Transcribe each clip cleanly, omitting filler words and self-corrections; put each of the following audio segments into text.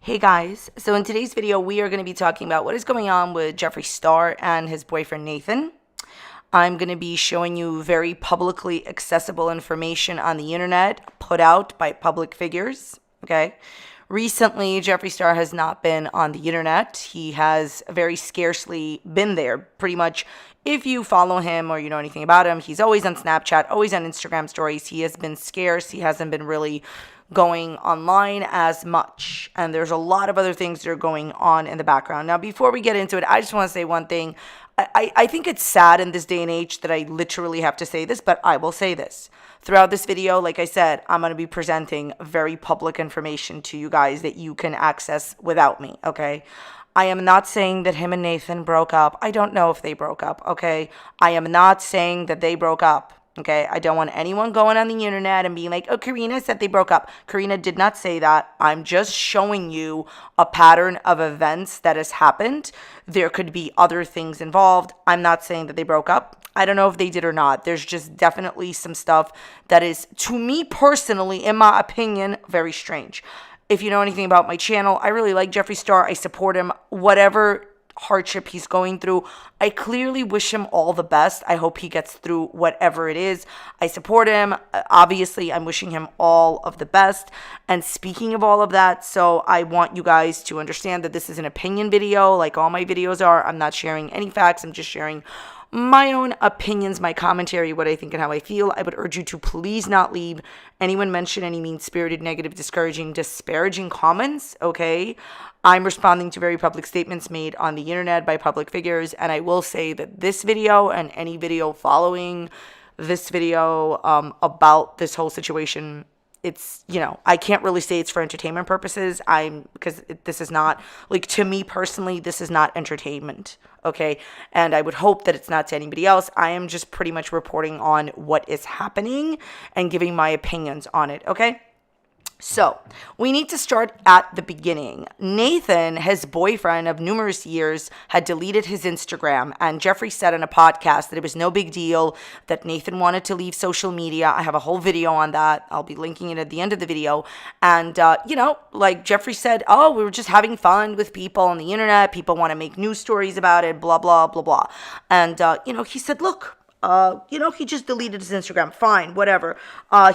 Hey guys, so in today's video we are going to be talking about what is going on with Jeffree Star and his boyfriend Nathan. I'm going to be showing you very publicly accessible information on the internet put out by public figures, okay? Recently, Jeffree Star has not been on the internet. He has very scarcely been there. Pretty much, if you follow him or you know anything about him, he's always on Snapchat, always on Instagram stories. He has been scarce. He hasn't been really going online as much. And there's a lot of other things that are going on in the background. Now, before we get into it, I just want to say one thing. I think it's sad in this day and age that I literally have to say this, but I will say this. Throughout this video, like I said, I'm going to be presenting very public information to you guys that you can access without me, okay? I am not saying that him and Nathan broke up. I don't know if they broke up, okay? I am not saying that they broke up. Okay, I don't want anyone going on the internet and being like, oh, Karina said they broke up. Karina did not say that. I'm just showing you a pattern of events that has happened. There could be other things involved. I'm not saying that they broke up. I don't know if they did or not. There's just definitely some stuff that is, to me personally, in my opinion, very strange. If you know anything about my channel, I really like Jeffree Star. I support him. Whatever hardship he's going through, I clearly wish him all the best. I hope he gets through whatever it is. I support him. Obviously, I'm wishing him all of the best. And speaking of all of that, so I want you guys to understand that this is an opinion video, like all my videos are. I'm not sharing any facts. I'm just sharing my own opinions, my commentary, what I think and how I feel. I would urge you to please not leave anyone mention any mean-spirited, negative, disparaging comments, okay? I'm responding to very public statements made on the internet by public figures, and I will say that this video and any video following this video about this whole situation, it's, you know, I can't really say it's for entertainment purposes. Because this is not, like, to me personally, this is not entertainment, okay? And I would hope that it's not to anybody else. I am just pretty much reporting on what is happening and giving my opinions on it, okay? So, we need to start at the beginning. Nathan, his boyfriend of numerous years, had deleted his Instagram, and Jeffree said in a podcast that it was no big deal, that Nathan wanted to leave social media. I have a whole video on that. I'll be linking it at the end of the video. And, you know, like Jeffree said, oh, we were just having fun with people on the internet. People want to make news stories about it, blah, blah, blah, blah. And, you know, he said, look, you know, he just deleted his Instagram. Fine, whatever.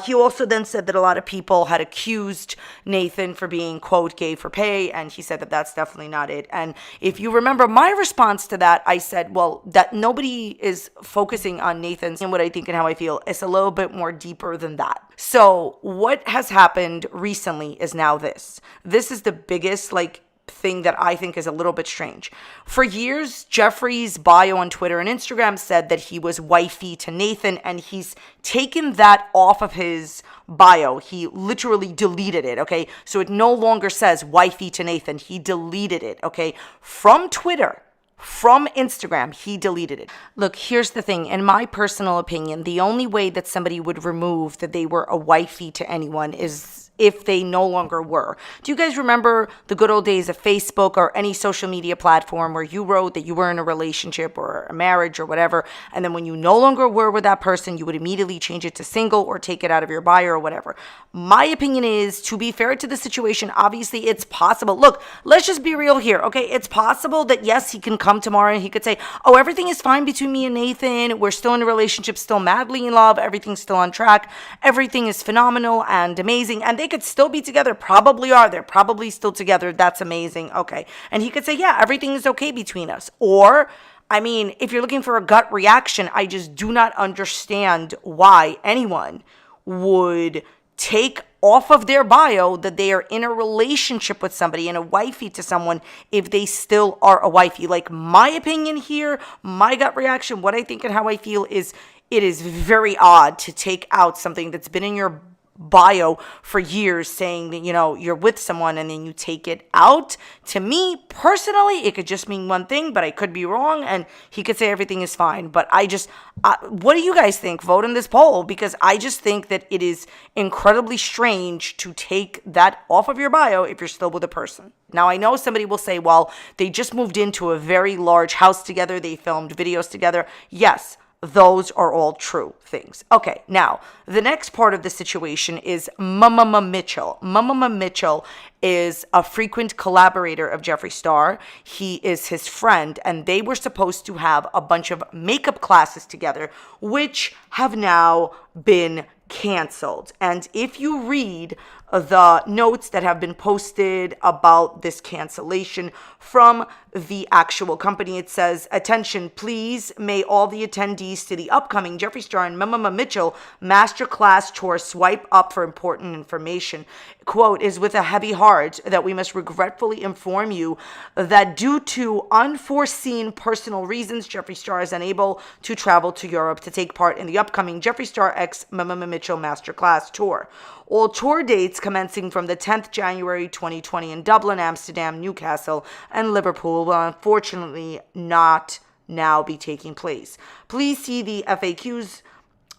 He also then said that a lot of people had accused Nathan for being, quote, gay for pay. And he said that that's definitely not it. And if you remember my response to that, I said, well, that nobody is focusing on Nathan's and what I think and how I feel. It's a little bit more deeper than that. So what has happened recently is now this. This is the biggest, like, thing that I think is a little bit strange. For years, Jeffree's bio on Twitter and Instagram said that he was wifey to Nathan, and he's taken that off of his bio. He literally deleted it, okay? So it no longer says wifey to Nathan. He deleted it, okay? From Twitter. From Instagram, he deleted it. Look, here's the thing. In my personal opinion, the only way that somebody would remove that they were a wifey to anyone is if they no longer were. Do you guys remember the good old days of Facebook or any social media platform where you wrote that you were in a relationship or a marriage or whatever, and then when you no longer were with that person, you would immediately change it to single or take it out of your bio or whatever? My opinion is, to be fair to the situation, obviously it's possible. Look, let's just be real here, okay? It's possible that, yes, he can come tomorrow and he could say, oh, everything is fine between me and Nathan. We're still in a relationship, still madly in love. Everything's still on track. Everything is phenomenal and amazing. And they could still be together. Probably are. They're probably still together. That's amazing. Okay. And he could say, yeah, everything is okay between us. Or, I mean, if you're looking for a gut reaction, I just do not understand why anyone would take off of their bio that they are in a relationship with somebody and a wifey to someone if they still are a wifey. Like, my opinion here, my gut reaction, what I think and how I feel is it is very odd to take out something that's been in your bio for years saying that, you know, you're with someone and then you take it out. To me, personally, it could just mean one thing, but I could be wrong, and he could say everything is fine. But what do you guys think? Vote in this poll, because I just think that it is incredibly strange to take that off of your bio if you're still with a person. Now, I know somebody will say, well, they just moved into a very large house together. They filmed videos together. Yes, those are all true things. Okay, now the next part of the situation is Mama Mitchell. Mama Mitchell is a frequent collaborator of Jeffree Star. He is his friend, and they were supposed to have a bunch of makeup classes together, which have now been canceled. And if you read the notes that have been posted about this cancellation from the actual company, it says, attention, please, may all the attendees to the upcoming Jeffree Star and Mama Mitchell masterclass tour swipe up for important information. Quote, is with a heavy heart that we must regretfully inform you that due to unforeseen personal reasons, Jeffree Star is unable to travel to Europe to take part in the upcoming Jeffree Star x Mama Mitchell Masterclass Tour. All tour dates commencing from the 10th January 2020 in Dublin, Amsterdam, Newcastle, and Liverpool will unfortunately not now be taking place. Please see the FAQs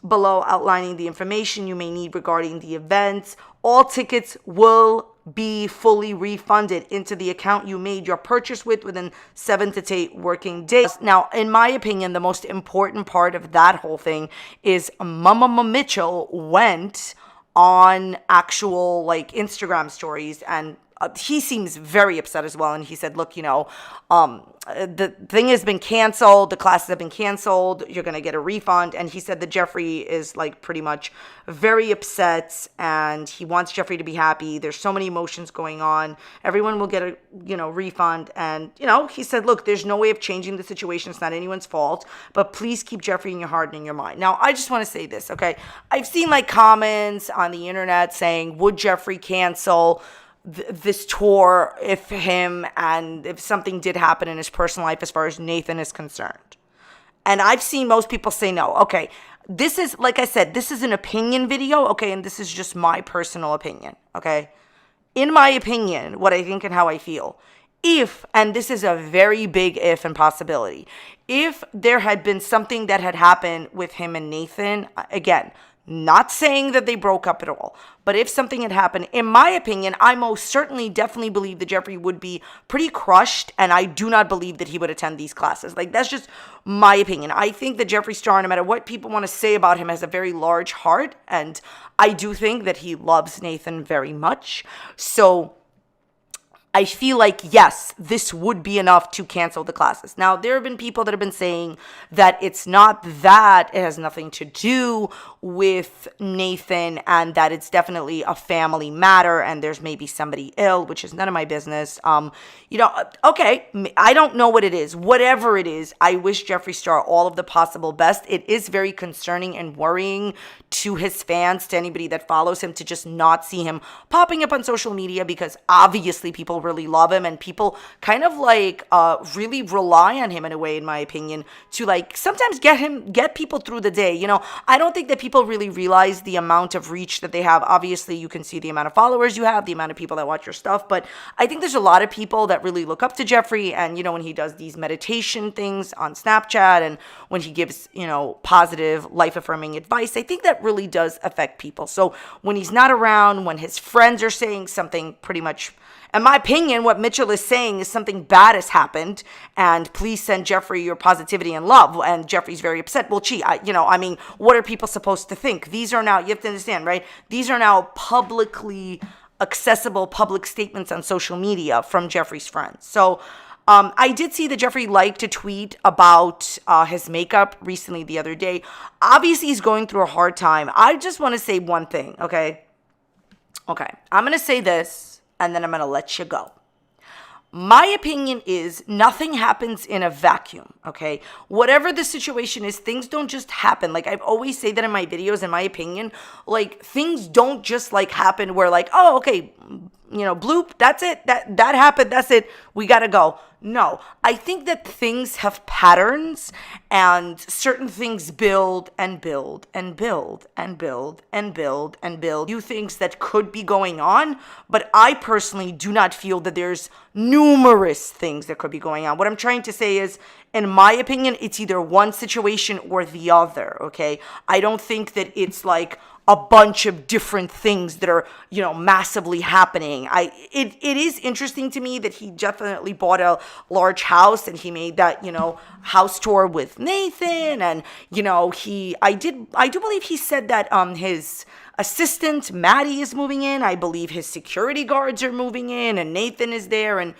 below outlining the information you may need regarding the events. All tickets will be fully refunded into the account you made your purchase with within 7 to 8 working days. Now, in my opinion, the most important part of that whole thing is Mama Mitchell went on actual like Instagram stories, and he seems very upset as well. And he said, look, the thing has been canceled. The classes have been canceled. You're going to get a refund. And he said that Jeffree is like pretty much very upset and he wants Jeffree to be happy. There's so many emotions going on. Everyone will get a, refund. And, he said, look, there's no way of changing the situation. It's not anyone's fault, but please keep Jeffree in your heart and in your mind. Now, I just want to say this, okay? I've seen like comments on the internet saying, would Jeffree cancel this tour if something did happen in his personal life as far as Nathan is concerned? And I've seen most people say no. Okay, this is, like I said, this is an opinion video, okay, and this is just my personal opinion, okay? In my opinion, what I think and how I feel, if, and this is a very big if and possibility, if there had been something that had happened with him and Nathan, again, not saying that they broke up at all, but if something had happened, in my opinion, I most certainly definitely believe that Jeffree would be pretty crushed, and I do not believe that he would attend these classes. Like, that's just my opinion. I think that Jeffree Star, no matter what people want to say about him, has a very large heart, and I do think that he loves Nathan very much. So I feel like, yes, this would be enough to cancel the classes. Now, there have been people that have been saying that it's not that, it has nothing to do with Nathan, and that it's definitely a family matter, and there's maybe somebody ill, which is none of my business. Okay, I don't know what it is. Whatever it is, I wish Jeffree Star all of the possible best. It is very concerning and worrying to his fans, to anybody that follows him, to just not see him popping up on social media, because obviously people really love him, and people kind of like really rely on him in a way, in my opinion, to like sometimes get people through the day. I don't think that people really realize the amount of reach that they have. Obviously, you can see the amount of followers you have, the amount of people that watch your stuff, but I think there's a lot of people that really look up to Jeffree, and when he does these meditation things on Snapchat, and when he gives positive life affirming advice, I think that really does affect people. So when he's not around, when his friends are saying something pretty much, in my opinion, what Mitchell is saying is something bad has happened, and please send Jeffree your positivity and love, and Jeffree's very upset. Well, what are people supposed to think? These are now, you have to understand, right? These are now publicly accessible public statements on social media from Jeffree's friends. So I did see that Jeffree liked to tweet about his makeup recently the other day. Obviously, he's going through a hard time. I just want to say one thing, okay? Okay, I'm going to say this, and then I'm going to let you go. My opinion is nothing happens in a vacuum, okay? Whatever the situation is, things don't just happen. Like, I've always say that in my videos, in my opinion, like, things don't just, like, happen where, like, oh, okay, bloop, that's it, that happened, that's it, we gotta go. No, I think that things have patterns, and certain things build and build and build and build and build and build. New things that could be going on, but I personally do not feel that there's numerous things that could be going on. What I'm trying to say is, in my opinion, it's either one situation or the other, okay? I don't think that it's like, a bunch of different things that are, massively happening. It is interesting to me that he definitely bought a large house and he made that, house tour with Nathan. And, I do believe he said that his assistant Maddie is moving in. I believe his security guards are moving in and Nathan is there. And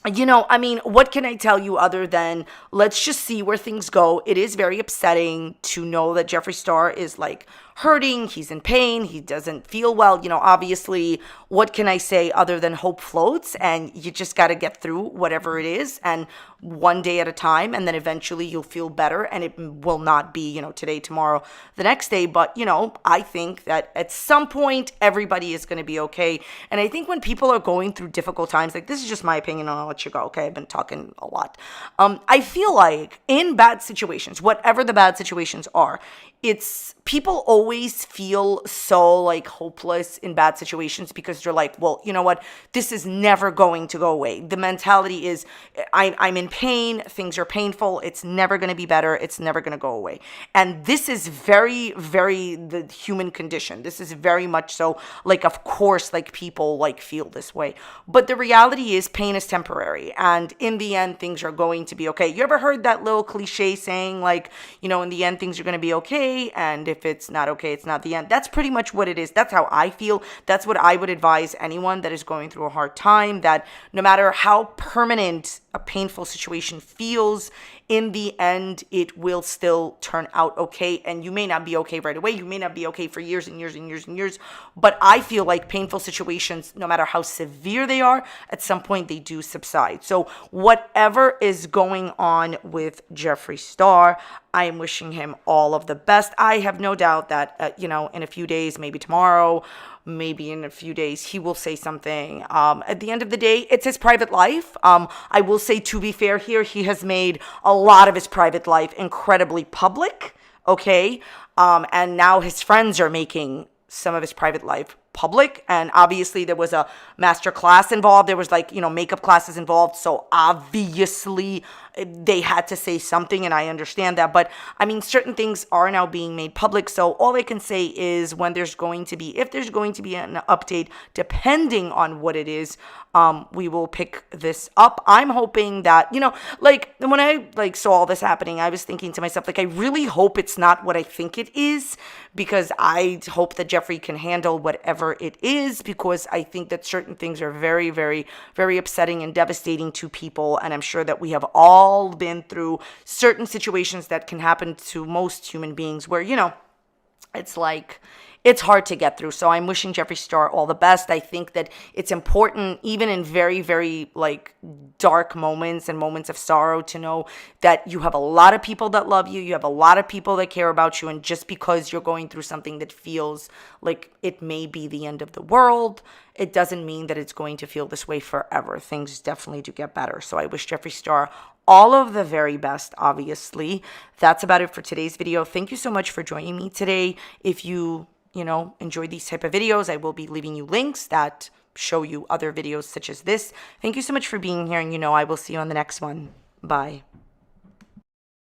what can I tell you other than let's just see where things go. It is very upsetting to know that Jeffree Star is like hurting. He's in pain. He doesn't feel well. Obviously, what can I say other than hope floats, and you just got to get through whatever it is, and one day at a time, and then eventually you'll feel better, and it will not be, today, tomorrow, the next day. But, I think that at some point, everybody is going to be okay. And I think when people are going through difficult times, like, this is just my opinion, and I'll let you go, okay? I've been talking a lot. I feel like in bad situations, whatever the bad situations are, it's people always feel so like hopeless in bad situations because they're like, well, you know what? This is never going to go away. The mentality is I'm in pain. Things are painful. It's never going to be better. It's never going to go away. And this is very, very the human condition. This is very much so like, of course, like people like feel this way. But the reality is pain is temporary. And in the end, things are going to be okay. You ever heard that little cliche saying like, in the end, things are going to be okay. And if it's not okay, it's not the end. That's pretty much what it is. That's how I feel. That's what I would advise anyone that is going through a hard time, that no matter how permanent a painful situation feels, in the end, it will still turn out okay. And you may not be okay right away. You may not be okay for years and years and years and years. But I feel like painful situations, no matter how severe they are, at some point they do subside. So whatever is going on with Jeffree Star, I am wishing him all of the best. I have no doubt that, in a few days, maybe tomorrow, maybe in a few days, he will say something. At the end of the day, it's his private life. I will say, to be fair here, he has made a lot of his private life incredibly public, okay? And now his friends are making some of his private life public, and obviously there was a master class involved. There was makeup classes involved, so obviously they had to say something, and I understand that. But certain things are now being made public, so all I can say is if there's going to be an update, depending on what it is, we will pick this up. I'm hoping that, when I saw all this happening, I was thinking to myself, I really hope it's not what I think it is, because I hope that Jeffree can handle whatever it is, because I think that certain things are very, very, very upsetting and devastating to people. And I'm sure that we have all been through certain situations that can happen to most human beings where, it's hard to get through. So I'm wishing Jeffree Star all the best. I think that it's important, even in very, very dark moments and moments of sorrow, to know that you have a lot of people that love you. You have a lot of people that care about you. And just because you're going through something that feels like it may be the end of the world, it doesn't mean that it's going to feel this way forever. Things definitely do get better. So I wish Jeffree Star all of the very best, obviously. That's about it for today's video. Thank you so much for joining me today. If you enjoy these type of videos, I will be leaving you links that show you other videos such as this. Thank you so much for being here, and I will see you on the next one. Bye.